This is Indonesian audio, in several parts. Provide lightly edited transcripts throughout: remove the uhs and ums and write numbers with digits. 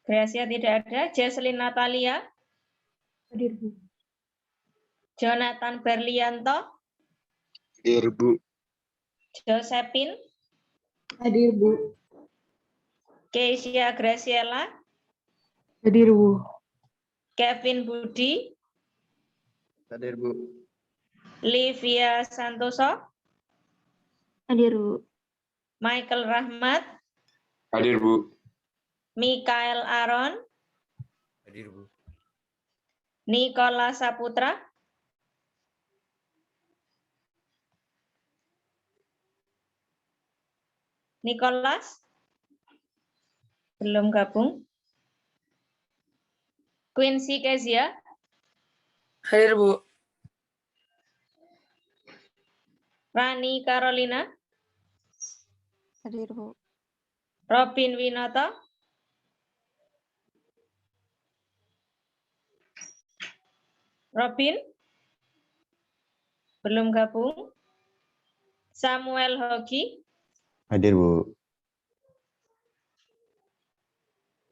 Gracia tidak ada. Jesslyn Natalia. Hadir, Bu. Jonathan Berlianto. Hadir, Bu. Josephine. Hadir, Bu. Keisha Graciela. Hadir, Bu. Kevin Budi. Hadir, Bu. Livia Santoso. Hadir, Bu. Michael Rahmat. Hadir, Bu. Mikael Aaron. Hadir, Bu. Nikola Saputra. Nicholas. Belum gabung. Quincy Kezia. Hadir, Bu. Rani Carolina. Hadir, Bu. Robin Winoto. Robin. Belum gabung. Samuel Hoki. Hadir, Bu.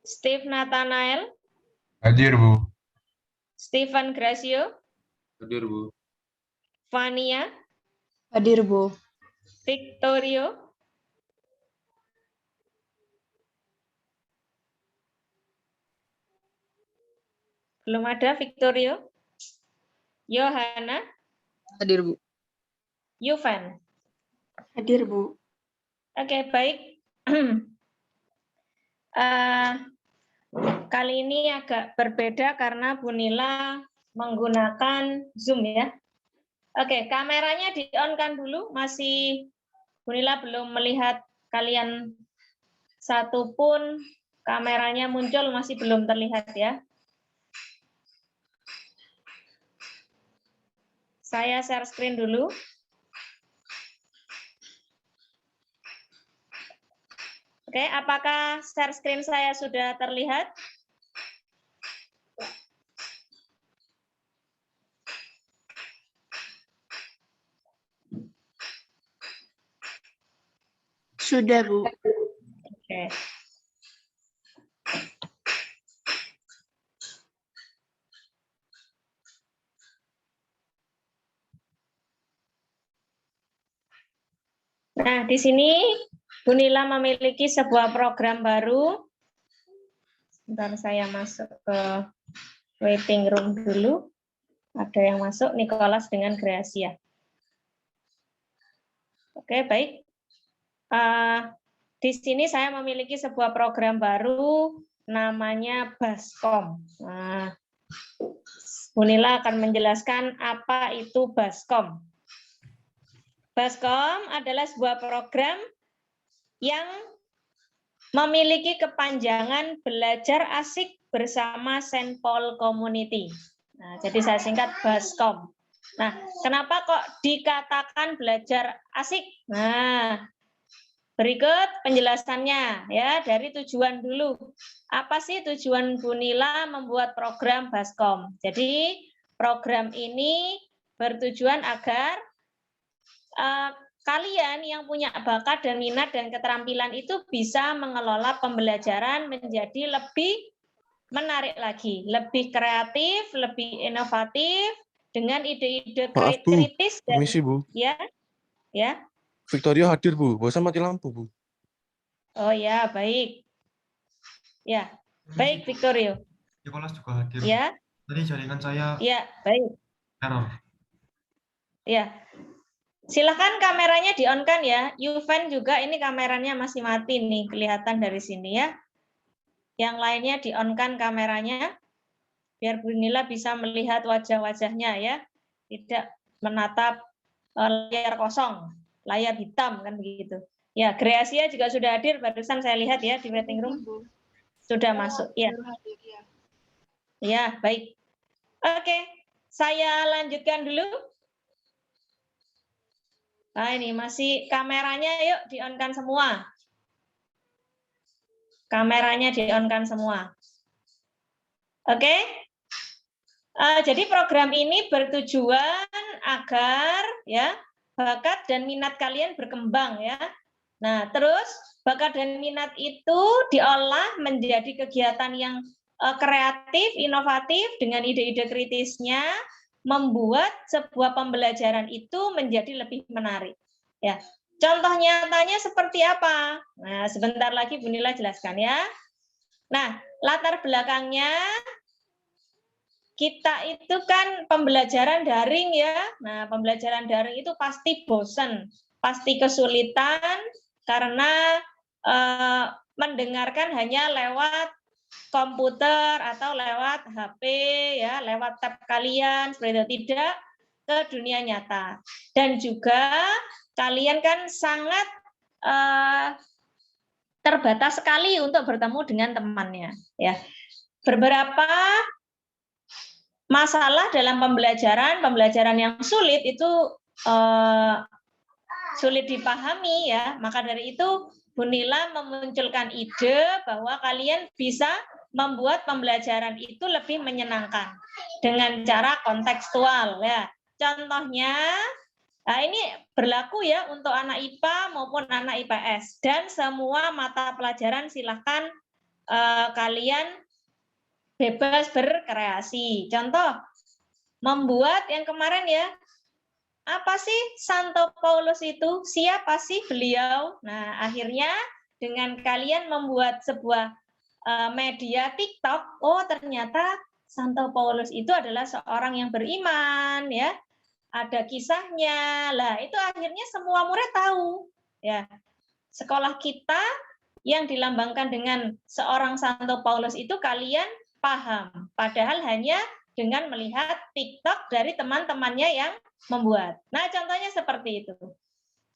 Steve Nathanael. Hadir, Bu. Stephen Gracio. Hadir, Bu. Vania. Hadir, Bu. Victorio. Belum ada Victorio. Yohana. Hadir, Bu. Yuvan. Hadir, Bu. Oke, baik. Kali ini agak berbeda karena Bu Nila menggunakan Zoom ya. Oke, kameranya di-on-kan dulu. Masih Bu Nila belum melihat kalian satu pun kameranya muncul, masih belum terlihat ya. Saya share screen dulu. Oke, apakah share screen saya sudah terlihat? Sudah, Bu. Oke. Nah, di sini Bu Nila memiliki sebuah program baru. Sebentar saya masuk ke waiting room dulu. Ada yang masuk, Nicholas dengan Gracia. Oke, baik. Di sini saya memiliki sebuah program baru namanya Baskom. Nah, Bu Nila akan menjelaskan apa itu Baskom. Baskom adalah sebuah program yang memiliki kepanjangan belajar asik bersama Saint Paul Community. Nah, jadi saya singkat Baskom. Nah, kenapa kok dikatakan belajar asik? Nah, berikut penjelasannya ya dari tujuan dulu. Apa sih tujuan Bu Nila membuat program Baskom? Jadi program ini bertujuan agar kalian yang punya bakat dan minat dan keterampilan itu bisa mengelola pembelajaran menjadi lebih menarik lagi, lebih kreatif, lebih inovatif dengan ide-ide kritis dan permisi, Bu. Ya. Victoria hadir, Bu. Bosan mati lampu, Bu. Oh ya, baik. Ya, baik Victorio. Nicholas juga hadir. Ya. Tadi jaringan saya Ya, baik. error. Ya. Silakan kameranya di-on-kan ya. Yuvan juga ini kameranya masih mati nih, kelihatan dari sini ya. Yang lainnya di-on-kan kameranya biar Bu Nila bisa melihat wajah-wajahnya ya. Tidak menatap layar kosong, layar hitam kan begitu. Ya, Gracia juga sudah hadir, barusan saya lihat ya di waiting room. Sudah masuk ya. Ya, baik. Oke, saya lanjutkan dulu. Nah, ini masih kameranya, yuk di-on-kan semua. Kameranya di-on-kan semua. Oke. Jadi program ini bertujuan agar ya bakat dan minat kalian berkembang ya. Nah, terus bakat dan minat itu diolah menjadi kegiatan yang kreatif, inovatif dengan ide-ide kritisnya, membuat sebuah pembelajaran itu menjadi lebih menarik. Ya, contoh nyatanya seperti apa? Nah, sebentar lagi Bu Nila jelaskan ya. Nah, latar belakangnya kita itu kan pembelajaran daring ya. Nah, pembelajaran daring itu pasti bosan, pasti kesulitan karena mendengarkan hanya lewat komputer atau lewat HP ya, lewat tab kalian, seperti itu, tidak ke dunia nyata. Dan juga kalian kan sangat terbatas sekali untuk bertemu dengan temannya ya. Beberapa masalah dalam pembelajaran yang sulit itu sulit dipahami ya. Maka dari itu Bu Nila memunculkan ide bahwa kalian bisa membuat pembelajaran itu lebih menyenangkan dengan cara kontekstual ya. Contohnya, nah ini berlaku ya untuk anak IPA maupun anak IPS dan semua mata pelajaran silahkan kalian bebas berkreasi. Contoh, membuat yang kemarin ya, apa sih Santo Paulus itu? Siapa sih beliau? Nah, akhirnya dengan kalian membuat sebuah media TikTok, oh ternyata Santo Paulus itu adalah seorang yang beriman, ya. Ada kisahnya. Lah, itu akhirnya semua murid tahu, ya. Sekolah kita yang dilambangkan dengan seorang Santo Paulus itu kalian paham, padahal hanya dengan melihat TikTok dari teman-temannya yang membuat. Nah, contohnya seperti itu.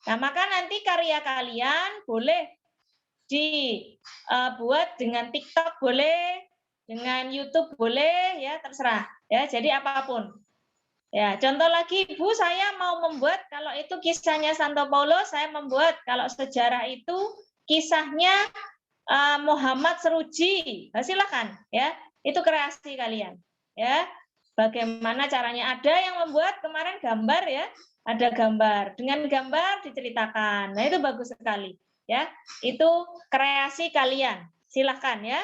Nah, maka nanti karya kalian boleh dibuat dengan TikTok boleh, dengan YouTube boleh, ya terserah. Ya, jadi apapun. Ya, contoh lagi, Bu, saya mau membuat kalau itu kisahnya Santo Paulus, saya membuat kalau sejarah itu kisahnya Muhammad Seruji. Nah, silakan, ya. Itu kreasi kalian. Ya, bagaimana caranya? Ada yang membuat kemarin gambar ya, ada gambar, dengan gambar diceritakan. Nah, itu bagus sekali ya. Itu kreasi kalian. Silahkan ya.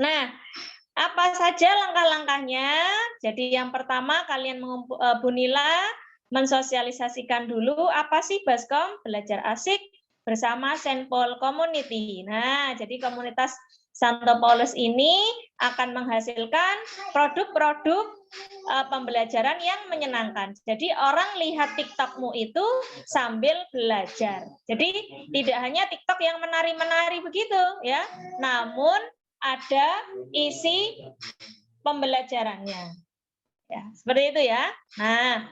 Nah, apa saja langkah-langkahnya? Jadi yang pertama kalian Bu Nila mensosialisasikan dulu apa sih Baskom Belajar Asik bersama Saint Paul Community. Nah, jadi komunitas Santo Paulus ini akan menghasilkan produk-produk pembelajaran yang menyenangkan. Jadi orang lihat TikTokmu itu sambil belajar. Jadi tidak hanya TikTok yang menari-menari begitu ya, namun ada isi pembelajarannya. Ya, seperti itu ya. Nah,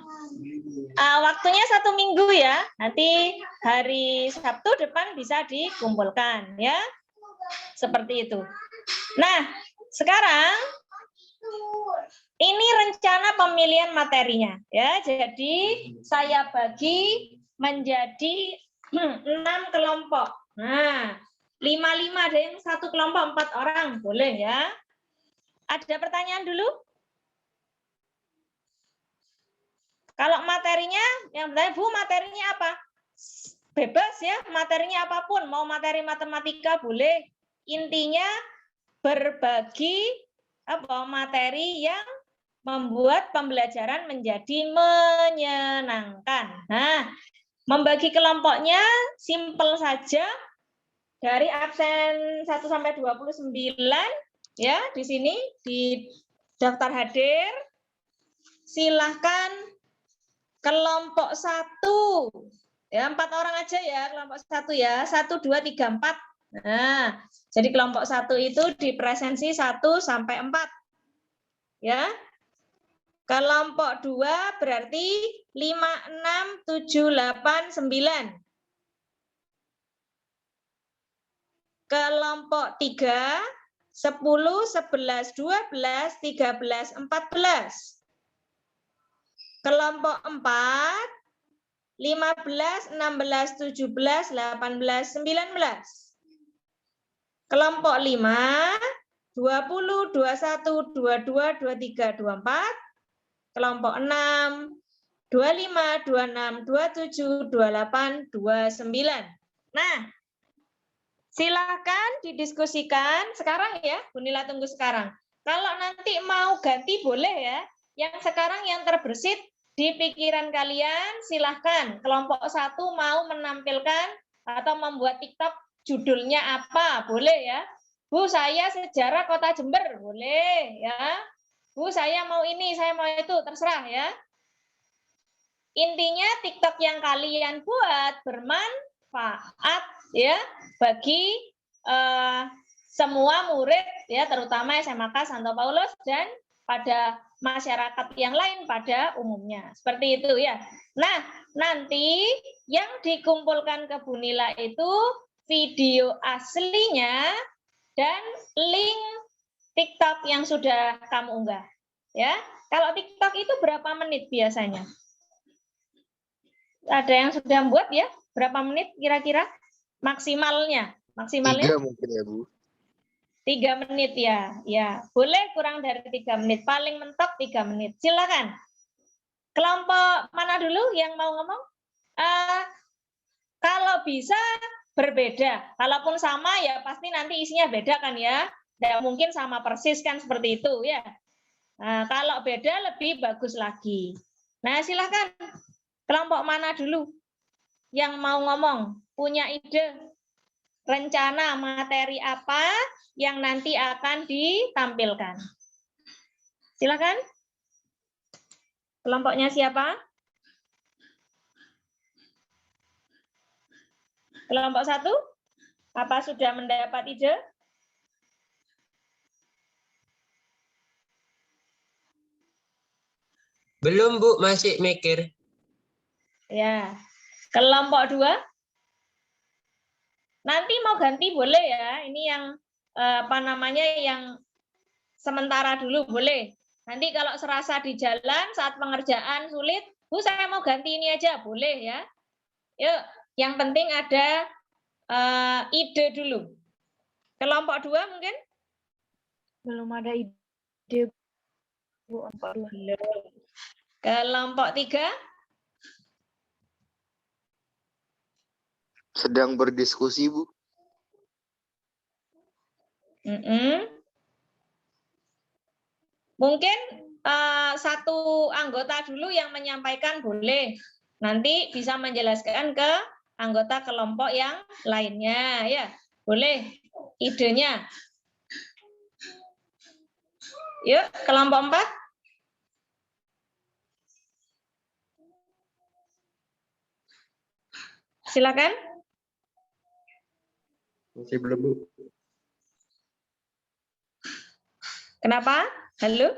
waktunya 1 minggu ya. Nanti hari Sabtu depan bisa dikumpulkan ya. Seperti itu. Nah, sekarang ini rencana pemilihan materinya ya. Jadi saya bagi menjadi 6 kelompok. Nah, 5 ada yang 1 kelompok 4 orang boleh ya. Ada pertanyaan dulu? Kalau materinya, yang bertanya, Bu, materinya apa? Bebas ya, materinya apapun. Mau materi matematika boleh. Intinya berbagi materi yang membuat pembelajaran menjadi menyenangkan. Nah, membagi kelompoknya simpel saja. Dari absen 1 sampai 29 ya, di sini di daftar hadir. Silahkan kelompok 1. Ya, 4 orang aja ya, kelompok 1 ya. 1 2 3 4. Nah, jadi kelompok 1 itu di presensi 1 sampai 4. Ya. Kelompok 2 berarti 5 6 7 8 9. Kelompok 3 10 11 12 13 14. Kelompok 4 15 16 17 18 19. Kelompok 5 20 21 22 23 24. Kelompok 6 25 26 27 28 29. Nah, Silahkan didiskusikan sekarang ya, Bu Nila tunggu sekarang. Kalau nanti mau ganti boleh ya. Yang sekarang yang terbersit di pikiran kalian, silahkan. Kelompok 1 mau menampilkan atau membuat TikTok judulnya apa, boleh ya. Bu, saya sejarah Kota Jember, boleh ya. Bu, saya mau ini, saya mau itu, terserah ya. Intinya TikTok yang kalian buat bermanfaat ya bagi semua murid ya, terutama SMK Santo Paulus dan pada masyarakat yang lain pada umumnya. Seperti itu ya. Nah, nanti yang dikumpulkan ke Bu Nila itu video aslinya dan link TikTok yang sudah kamu unggah. Ya. Kalau TikTok itu berapa menit biasanya? Ada yang sudah membuat ya? Berapa menit kira-kira maksimalnya? Maksimalnya? 3 mungkin ya, Bu. 3 menit ya. Ya, boleh kurang dari 3 menit. Paling mentok 3 menit. Silakan. Kelompok mana dulu yang mau ngomong? Kalau bisa berbeda. Kalaupun sama ya pasti nanti isinya beda kan ya. Tidak mungkin sama persis kan seperti itu ya. Nah, kalau beda lebih bagus lagi. Nah, silakan. Kelompok mana dulu yang mau ngomong? Punya ide? Rencana materi apa yang nanti akan ditampilkan? Silakan. Kelompoknya siapa? Kelompok 1? Apa sudah mendapat ide? Belum, Bu, masih mikir. Ya. Kelompok 2? Nanti mau ganti boleh ya. Ini yang yang sementara dulu boleh. Nanti kalau serasa di jalan saat pengerjaan sulit, Bu saya mau ganti ini aja, boleh ya. Yuk, yang penting ada ide dulu. Kelompok 2 mungkin? Belum ada ide, Bu. Belum. Kelompok 3? Sedang berdiskusi, Bu. Mungkin satu anggota dulu yang menyampaikan boleh. Nanti bisa menjelaskan ke anggota kelompok yang lainnya ya. Boleh idenya. Yuk, kelompok 4. Silakan. Masih belum, Bu. Kenapa? Halo?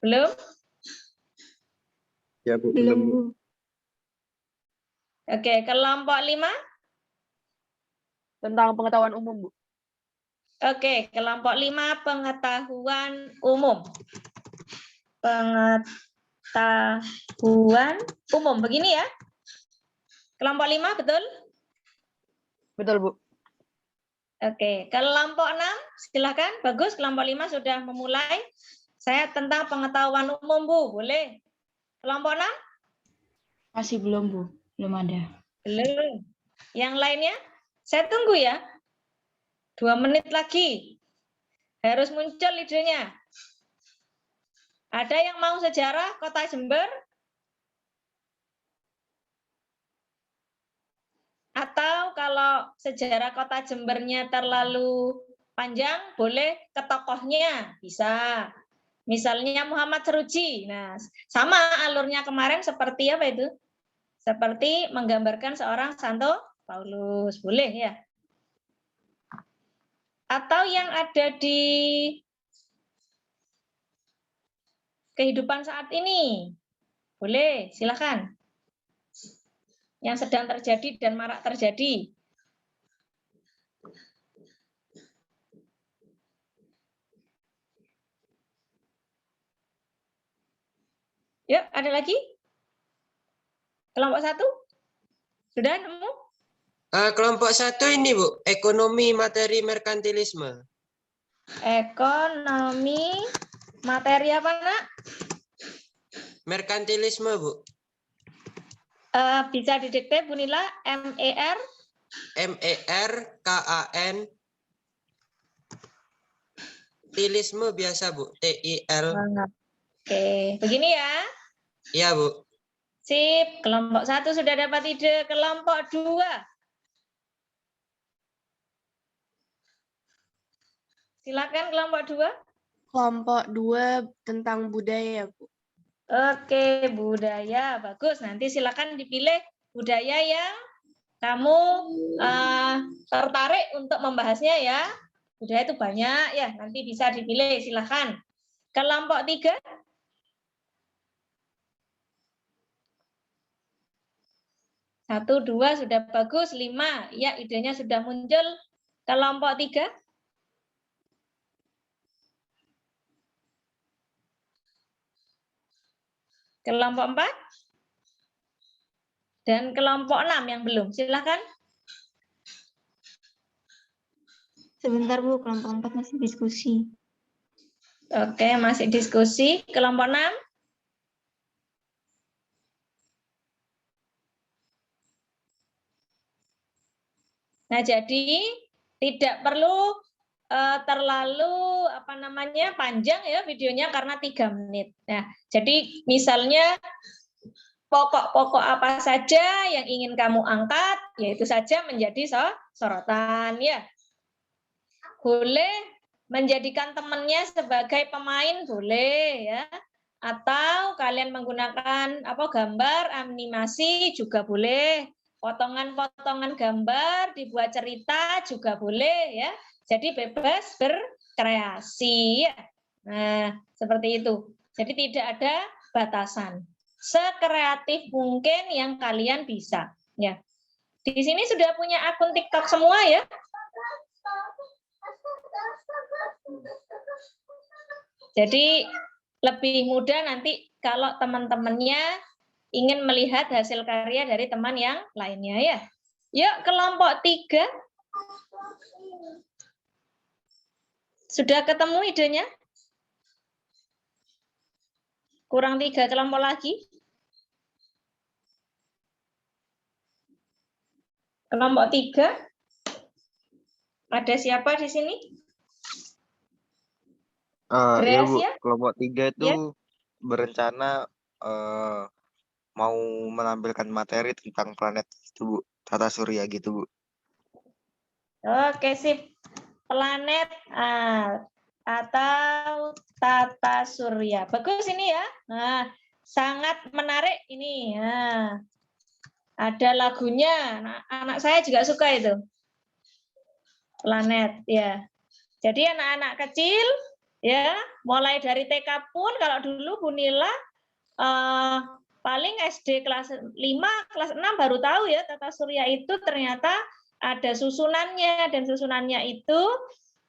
Belum? Ya, Bu. Belum, Bu. Oke, kelompok 5. Tentang pengetahuan umum, Bu. Oke, kelompok 5 pengetahuan umum. Pengetahuan umum. Begini ya. Kelompok 5 betul? Betul, Bu. Oke, kelompok 6 silakan. Bagus, kelompok 5 sudah memulai. Saya tentang pengetahuan umum, Bu. Boleh. Kelompok 6? Masih belum, Bu. Belum ada. Belum. Yang lainnya? Saya tunggu ya. 2 menit lagi. Harus muncul idenya. Ada yang mau sejarah Kota Jember? Atau kalau sejarah Kota Jembernya terlalu panjang, boleh ke tokohnya, bisa. Misalnya Muhammad Seruji. Nah, sama alurnya kemarin seperti apa itu? Seperti menggambarkan seorang Santo Paulus, boleh ya. Atau yang ada di kehidupan saat ini, boleh, silakan. Yang sedang terjadi dan marak terjadi. Yuk, ada lagi? Kelompok 1? Sudah nemu? Kelompok 1 ini, Bu, ekonomi materi merkantilisme. Ekonomi materi apa, Nak? Merkantilisme, Bu. Bisa didikte Bu Nila, MER. MERKAN. Tilisme biasa, Bu. TIL. Oke, begini ya. Iya, Bu. Sip, kelompok 1 sudah dapat ide, kelompok 2. Silakan kelompok 2. Kelompok 2 tentang budaya, Bu. Oke, budaya. Bagus, nanti silakan dipilih budaya yang kamu tertarik untuk membahasnya ya. Budaya itu banyak ya, nanti bisa dipilih, silakan. Kelompok 3. Satu, 2 sudah bagus, 5. Ya, idenya sudah muncul. Kelompok 3. Kelompok 4. Dan kelompok 6 yang belum. Silakan. Sebentar Bu, kelompok 4 masih diskusi. Oke, masih diskusi. Kelompok 6. Nah, jadi tidak perlu terlalu panjang ya videonya karena 3 menit. Nah, jadi misalnya pokok-pokok apa saja yang ingin kamu angkat, yaitu saja menjadi sorotan ya. Boleh menjadikan temannya sebagai pemain, boleh ya. Atau kalian menggunakan gambar animasi juga boleh. Potongan-potongan gambar dibuat cerita juga boleh ya. Jadi bebas berkreasi ya. Nah, seperti itu. Jadi tidak ada batasan. Sekreatif mungkin yang kalian bisa ya. Di sini sudah punya akun TikTok semua ya. Jadi lebih mudah nanti kalau teman-temannya ingin melihat hasil karya dari teman yang lainnya ya. Yuk kelompok 3. Sudah ketemu idenya? Kurang 3 kelompok lagi. Kelompok 3. Ada siapa di sini? Ya Bu, Gracia? kelompok 3 itu Ya. berencana mau menampilkan materi tentang planet itu Bu, tata surya gitu Bu. Oke, sip. Planet atau tata surya. Bagus ini ya. Nah, sangat menarik ini. Nah, ada lagunya. Nah, anak saya juga suka itu. Planet ya. Jadi anak-anak kecil ya, mulai dari TK pun kalau dulu Bu Nila paling SD kelas 5, kelas 6 baru tahu ya tata surya itu ternyata ada susunannya, dan susunannya itu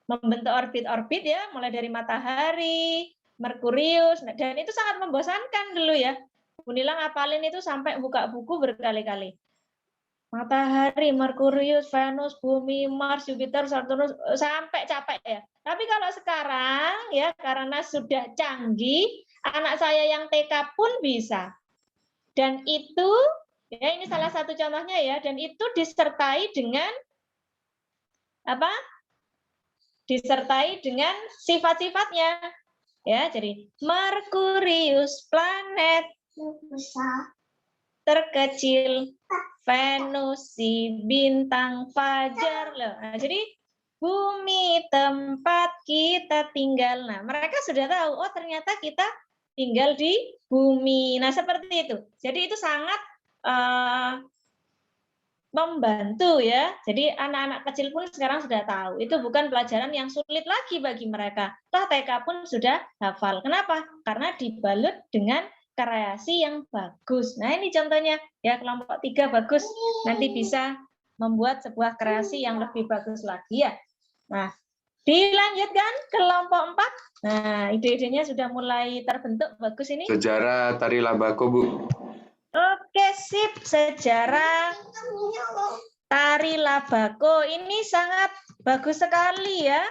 membentuk orbit-orbit ya, mulai dari matahari, Merkurius, dan itu sangat membosankan dulu ya. Bu Nila ngapalin itu sampai buka buku berkali-kali. Matahari, Merkurius, Venus, Bumi, Mars, Jupiter, Saturnus, sampai capek ya. Tapi kalau sekarang ya, karena sudah canggih, anak saya yang TK pun bisa. Dan itu ya, ini salah satu contohnya ya, dan itu disertai dengan disertai dengan sifat-sifatnya ya. Jadi Merkurius planet terkecil, Venus si bintang fajar loh. Nah, jadi bumi tempat kita tinggal. Nah, mereka sudah tahu, oh ternyata kita tinggal di bumi. Nah, seperti itu. Jadi itu sangat membantu ya. Jadi anak-anak kecil pun sekarang sudah tahu. Itu bukan pelajaran yang sulit lagi bagi mereka. Toh TK pun sudah hafal. Kenapa? Karena dibalut dengan kreasi yang bagus. Nah, ini contohnya ya, kelompok 3 bagus. Nanti bisa membuat sebuah kreasi yang lebih bagus lagi ya. Nah, dilanjutkan kelompok 4. Nah, ide-idenya sudah mulai terbentuk, bagus ini. Sejarah tari labako, Bu. Oke, sip. Sejarah tari labako ini sangat bagus sekali ya,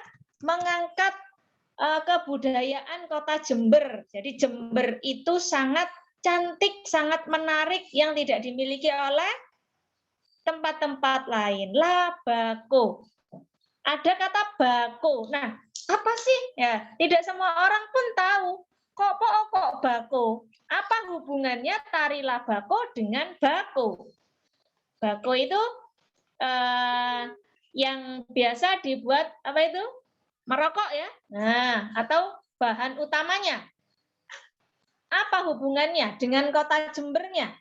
mengangkat kebudayaan kota Jember. Jadi Jember itu sangat cantik, sangat menarik yang tidak dimiliki oleh tempat-tempat lain. Labako. Ada kata bako. Nah, apa sih? Ya, tidak semua orang pun tahu. Kok bako? Apa hubungannya tari labako dengan bako? Bako itu yang biasa dibuat apa itu? Merokok ya. Nah, atau bahan utamanya. Apa hubungannya dengan kota Jembernya?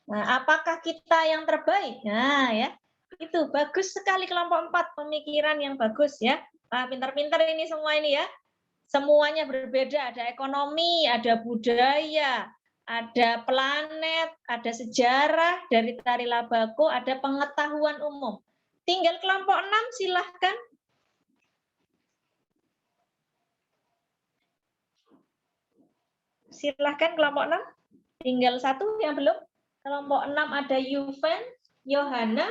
Nah, apakah kita yang terbaik? Nah, ya. Itu bagus sekali kelompok 4, pemikiran yang bagus ya. Pintar-pintar ini semua ini ya. Semuanya berbeda, ada ekonomi, ada budaya, ada planet, ada sejarah dari tari labako, ada pengetahuan umum. Tinggal kelompok 6 silahkan. Silahkan kelompok 6. Tinggal satu yang belum. Kelompok 6 ada Yuven, Yohana,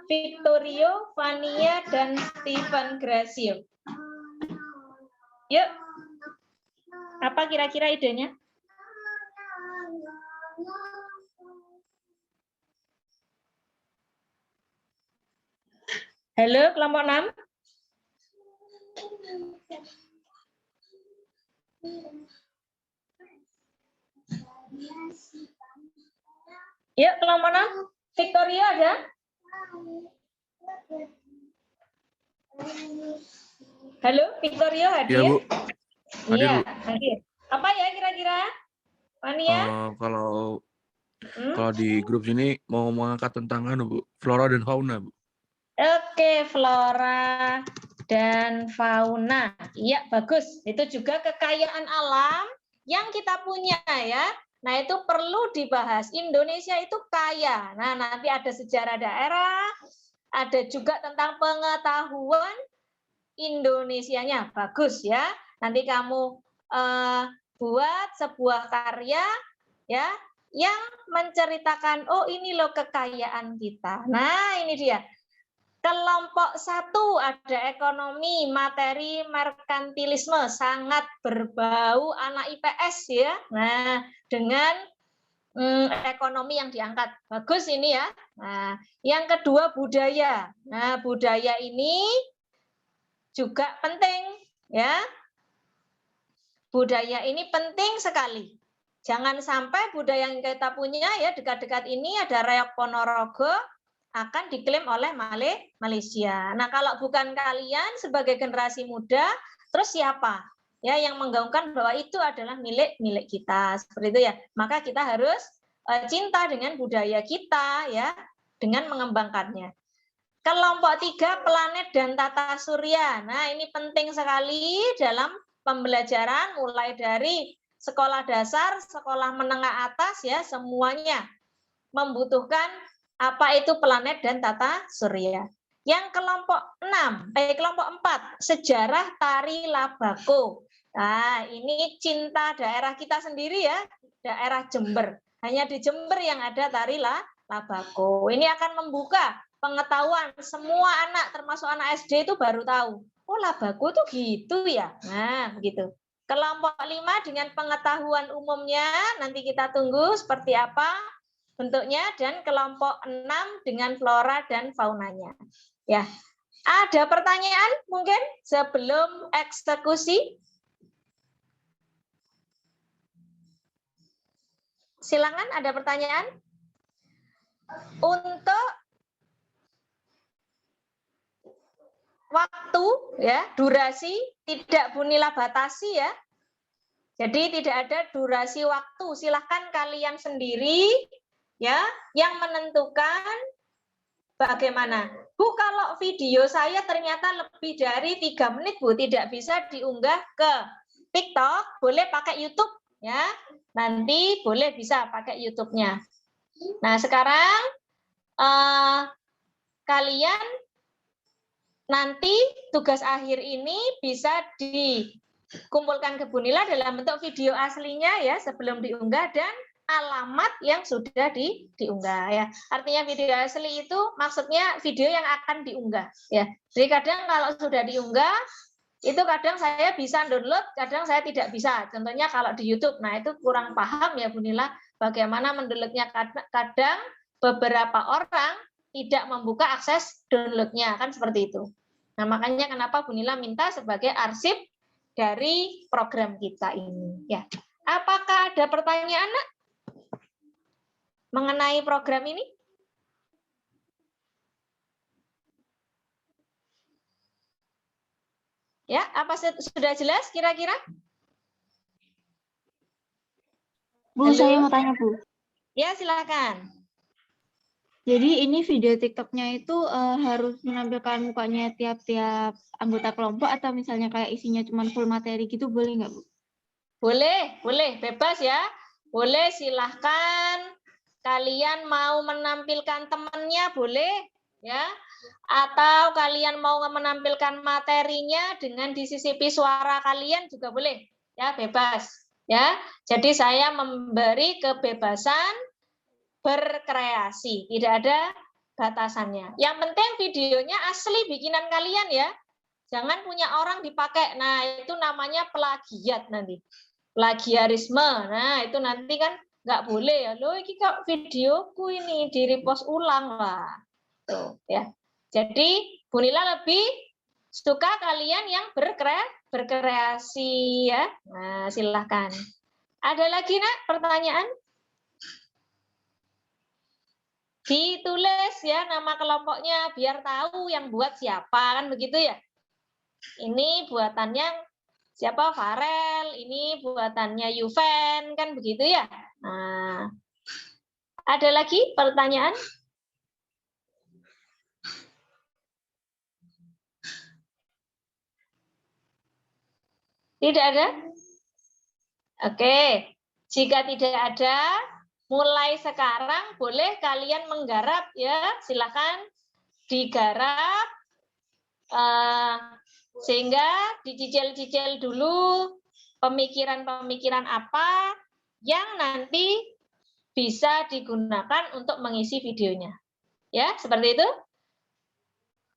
Victorio, Vania, dan Steven Gracio. Yuk. Apa kira-kira idenya? Halo, kelompok 6. Yuk, kelompok 6. Victorio ada? Halo, Victorio hadir? Iya, Bu. Hadir, Iya, Bu. hadir. Apa ya kira-kira? Vania? Kalau di grup sini mau mengangkat tentang Bu, flora dan fauna, Bu. Oke, flora dan fauna. Iya, bagus. Itu juga kekayaan alam yang kita punya ya. Nah, itu perlu dibahas. Indonesia itu kaya. Nah, nanti ada sejarah daerah, ada juga tentang pengetahuan Indonesianya. Bagus ya. Nanti kamu buat sebuah karya ya yang menceritakan, oh ini loh kekayaan kita. Nah, ini dia. Kelompok 1 ada ekonomi, materi, merkantilisme, sangat berbau anak IPS ya. Nah, dengan ekonomi yang diangkat. Bagus ini ya. Nah, yang kedua budaya. Nah, budaya ini juga penting ya. Budaya ini penting sekali. Jangan sampai budaya yang kita punya ya dekat-dekat ini ada Reok Ponorogo akan diklaim oleh Malaysia. Nah, kalau bukan kalian sebagai generasi muda, terus siapa? Ya, yang menggaungkan bahwa itu adalah milik kita. Seperti itu ya. Maka kita harus cinta dengan budaya kita ya, dengan mengembangkannya. Kelompok 3 planet dan tata surya. Nah, ini penting sekali dalam pembelajaran mulai dari sekolah dasar, sekolah menengah atas ya, semuanya membutuhkan apa itu planet dan tata surya. Yang kelompok 4, sejarah tari labako. Nah, ini cinta daerah kita sendiri ya, daerah Jember. Hanya di Jember yang ada tari labako. Ini akan membuka pengetahuan semua anak, termasuk anak SD itu baru tahu. Oh, labako tuh gitu ya. Nah, begitu. Kelompok 5 dengan pengetahuan umumnya, nanti kita tunggu seperti apa bentuknya, dan kelompok 6 dengan flora dan faunanya. Ya, ada pertanyaan mungkin sebelum eksekusi? Silakan, ada pertanyaan? Untuk waktu ya, durasi tidak Bunila batasi ya. Jadi tidak ada durasi waktu. Silahkan kalian sendiri ya yang menentukan bagaimana. Bu, kalau video saya ternyata lebih dari 3 menit Bu, tidak bisa diunggah ke TikTok, boleh pakai YouTube ya. Nanti boleh bisa pakai YouTube-nya. Nah, sekarang kalian nanti tugas akhir ini bisa dikumpulkan ke Bunila dalam bentuk video aslinya ya sebelum diunggah, dan alamat yang sudah diunggah ya. Artinya video asli itu maksudnya video yang akan diunggah ya. Jadi kadang kalau sudah diunggah itu kadang saya bisa download, kadang saya tidak bisa. Contohnya kalau di YouTube, nah itu kurang paham ya Bunila bagaimana mendownloadnya. Kadang beberapa orang tidak membuka akses downloadnya, kan seperti itu. Nah, makanya kenapa Bu Nila minta sebagai arsip dari program kita ini. Ya, apakah ada pertanyaan, Nak, mengenai program ini? Ya, apa sudah jelas kira-kira? Bu, Halo? saya mau tanya, Bu. Ya, silakan. Jadi ini video TikToknya itu harus menampilkan mukanya tiap-tiap anggota kelompok atau misalnya kayak isinya cuma full materi gitu, boleh nggak, Bu? Boleh, bebas ya. Boleh, silahkan. Kalian mau menampilkan temannya, boleh. Ya. Atau kalian mau menampilkan materinya dengan disisipi suara kalian juga boleh. Ya, bebas. Ya. Jadi saya memberi kebebasan berkreasi, tidak ada batasannya. Yang penting videonya asli bikinan kalian ya. Jangan punya orang dipakai. Nah, itu namanya plagiat nanti. Plagiarisme. Nah, itu nanti kan nggak boleh ya. Loh, ini kok videoku ini di-repost ulang lah. Tuh, ya. Jadi, Bu Nila lebih suka kalian yang berkreasi ya. Nah, silahkan. Ada lagi, Nak, pertanyaan? Ditulis ya nama kelompoknya biar tahu yang buat siapa, kan begitu ya. Ini buatannya siapa? Farel, ini buatannya Yuven, kan begitu ya. Nah, ada lagi pertanyaan? Tidak ada? Oke, jika tidak ada, mulai sekarang boleh kalian menggarap ya, silakan digarap sehingga dicicil-cicil dulu pemikiran-pemikiran apa yang nanti bisa digunakan untuk mengisi videonya. Ya, seperti itu.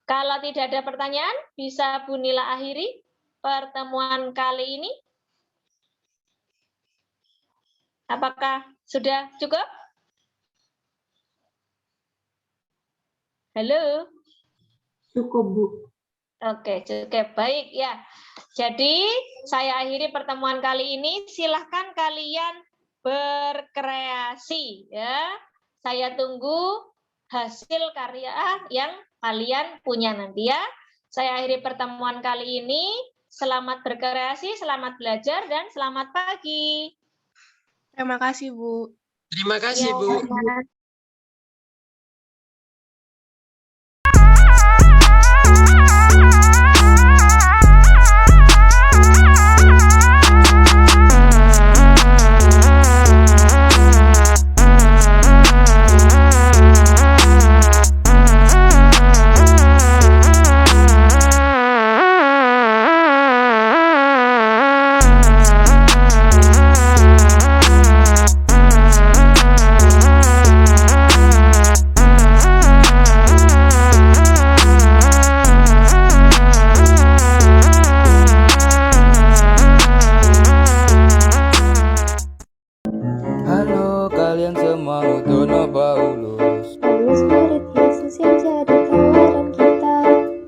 Kalau tidak ada pertanyaan, bisa Bu Nila akhiri pertemuan kali ini. Apakah sudah cukup? Halo? Cukup, Bu. Oke, cukup. Baik ya. Jadi, saya akhiri pertemuan kali ini. Silahkan kalian berkreasi. Ya. Saya tunggu hasil karya yang kalian punya nanti ya. Saya akhiri pertemuan kali ini. Selamat berkreasi, selamat belajar, dan selamat pagi. Terima kasih, Bu. Terima kasih, Ya. Bu. Halo kalian semua, Utono Paulus. Paulus murid Yesus yang jadi tawaran kita.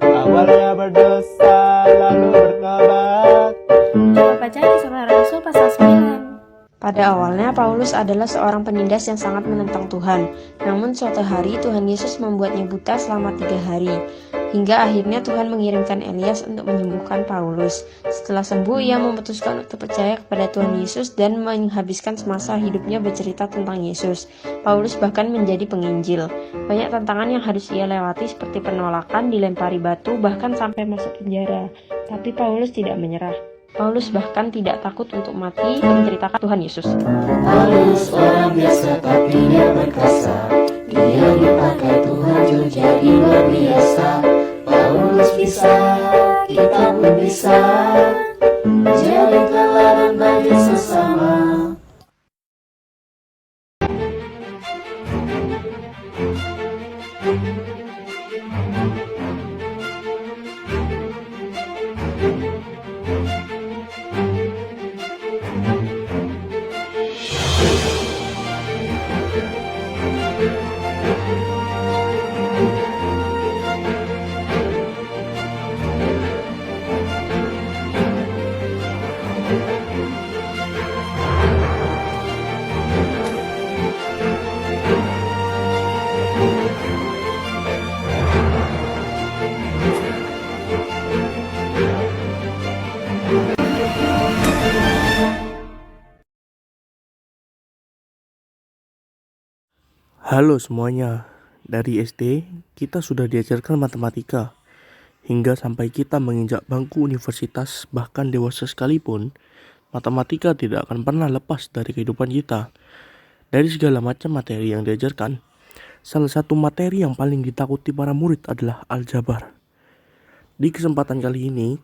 Awalnya berdosa, lalu bertobat. Coba baca di Surat Rasul pasal 9. Pada awalnya, Paulus adalah seorang penindas yang sangat menentang Tuhan. Namun suatu hari, Tuhan Yesus membuatnya buta selama 3 hari. Hingga akhirnya Tuhan mengirimkan Elias untuk menyembuhkan Paulus. Setelah sembuh, ia memutuskan untuk percaya kepada Tuhan Yesus dan menghabiskan semasa hidupnya bercerita tentang Yesus. Paulus bahkan menjadi penginjil. Banyak tantangan yang harus ia lewati seperti penolakan, dilempari batu, bahkan sampai masuk penjara. Tapi Paulus tidak menyerah. Paulus bahkan tidak takut untuk mati menceritakan Tuhan Yesus. Paulus orang biasa tapi dia berkasa. Dia dipakai Tuhan jadi luar biasa. Paulus bisa, kita pun bisa. Jadi teladan bagi sesama. Halo semuanya, dari SD kita sudah diajarkan matematika. Hingga sampai kita menginjak bangku universitas bahkan dewasa sekalipun, matematika tidak akan pernah lepas dari kehidupan kita. Dari segala macam materi yang diajarkan, salah satu materi yang paling ditakuti para murid adalah aljabar. Di kesempatan kali ini,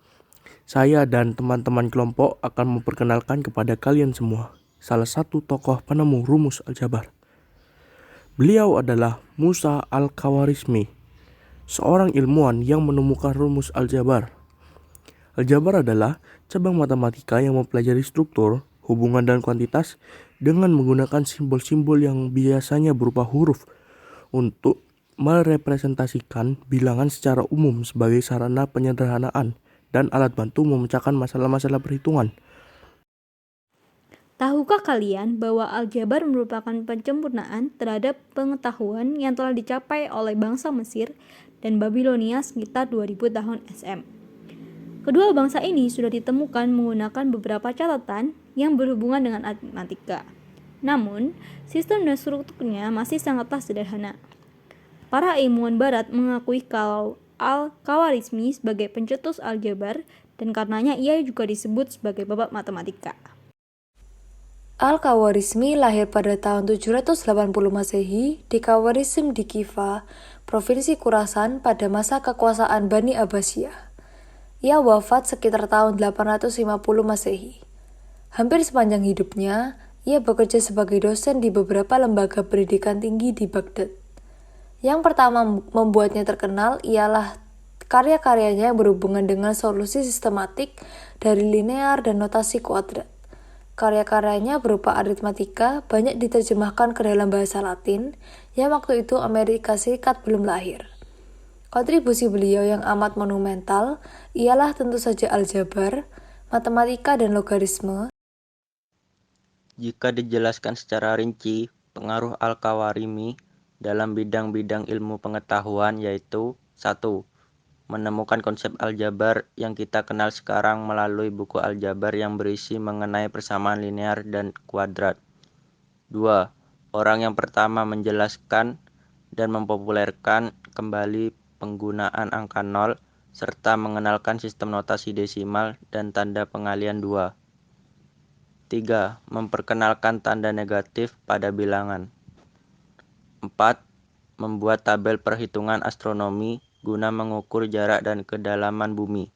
saya dan teman-teman kelompok akan memperkenalkan kepada kalian semua salah satu tokoh penemu rumus aljabar. Beliau adalah Musa Al-Khawarizmi, seorang ilmuwan yang menemukan rumus aljabar. Aljabar adalah cabang matematika yang mempelajari struktur, hubungan dan kuantitas dengan menggunakan simbol-simbol yang biasanya berupa huruf untuk merepresentasikan bilangan secara umum sebagai sarana penyederhanaan dan alat bantu memecahkan masalah-masalah perhitungan. Tahukah kalian bahwa aljabar merupakan penyempurnaan terhadap pengetahuan yang telah dicapai oleh bangsa Mesir dan Babilonia sekitar 2000 tahun SM. Kedua bangsa ini sudah ditemukan menggunakan beberapa catatan yang berhubungan dengan matematika. Namun, sistem dan strukturnya masih sangatlah sederhana. Para ilmuwan barat mengakui kalau Al-Khawarizmi sebagai pencetus aljabar dan karenanya ia juga disebut sebagai bapak matematika. Al-Khawarizmi lahir pada tahun 780 Masehi di Khawarizm di Kifa, Provinsi Khurasan pada masa kekuasaan Bani Abbasiyah. Ia wafat sekitar tahun 850 Masehi. Hampir sepanjang hidupnya, ia bekerja sebagai dosen di beberapa lembaga pendidikan tinggi di Baghdad. Yang pertama membuatnya terkenal ialah karya-karyanya yang berhubungan dengan solusi sistematik dari linear dan notasi kuadrat. Karya-karyanya berupa aritmatika banyak diterjemahkan ke dalam bahasa Latin yang waktu itu Amerika Serikat belum lahir. Kontribusi beliau yang amat monumental ialah tentu saja aljabar, matematika dan logaritme. Jika dijelaskan secara rinci, pengaruh Al-Khawarizmi dalam bidang-bidang ilmu pengetahuan yaitu 1. Menemukan konsep aljabar yang kita kenal sekarang melalui buku aljabar yang berisi mengenai persamaan linear dan kuadrat. 2. Orang yang pertama menjelaskan dan mempopulerkan kembali penggunaan angka 0 serta mengenalkan sistem notasi desimal dan tanda pengalian 2. 3. Memperkenalkan tanda negatif pada bilangan. 4. Membuat tabel perhitungan astronomi guna mengukur jarak dan kedalaman bumi.